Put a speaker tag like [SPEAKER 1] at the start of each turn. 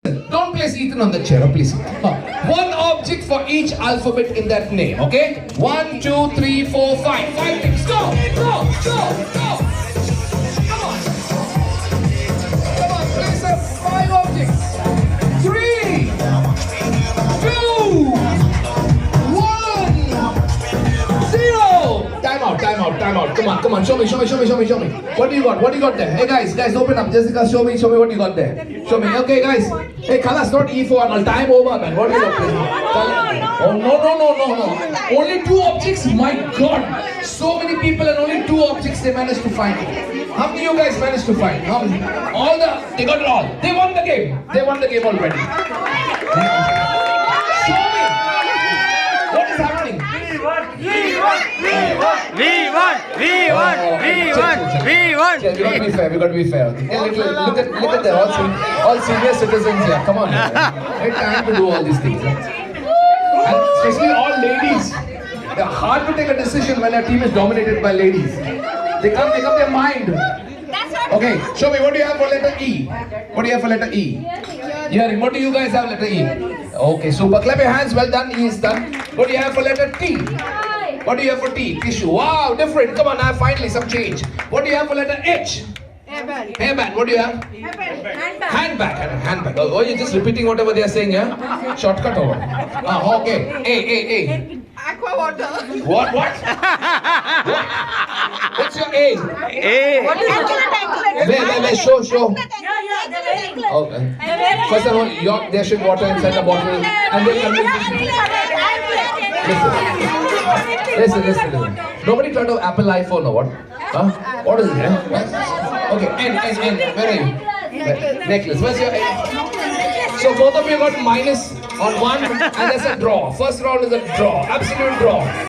[SPEAKER 1] Don't place Ethan on the chair, please. One object for each alphabet in that name, okay? 1, 2, 3, 4, 5. 5 things. Go! Come on. Come on, place up 5 objects. 3, 2, 1, 0. Time out. Come on. Show me. What do you got there? Hey guys, open up. Jessica, show me what you got there. Show me. Okay, guys. Hey, Khalas, not E4 and all. Time over, man. What do you got? Oh, no. Only 2 objects? My God. So many people and only 2 objects they managed to find. How many of you guys managed to find? How many? They got it all. They won the game. They won the game already. Show me. What is happening?
[SPEAKER 2] We won.
[SPEAKER 1] We got to be fair. Okay? Look at them, all senior citizens here. Come on. They have time to do all these things. And especially all ladies. They're hard to take a decision when a team is dominated by ladies. They can't make up their mind. Okay, show me, what do you have for letter E? What do you have for letter E? Hearing. What do you guys have letter E? Okay, super. Clap your hands. Well done. E is done. What do you have for letter T? What do you have for T? Tissue. Wow, different. Come on, now finally some change. What do you have for letter H? Hairband. What do you have? Handbag. Oh, you're just repeating whatever they are saying, yeah? Shortcut over. Okay. A.
[SPEAKER 3] Aqua water.
[SPEAKER 1] What? What's your A? Where? Show. Okay. First of all, they should water inside the bottle and they'll convince you. Listen. Nobody tried to Apple iPhone or what? Huh? What is it? Okay, N. Where are you? Necklace. Where's your N? So both of you got minus on 1 and there's a draw. First round is a draw. Absolute draw.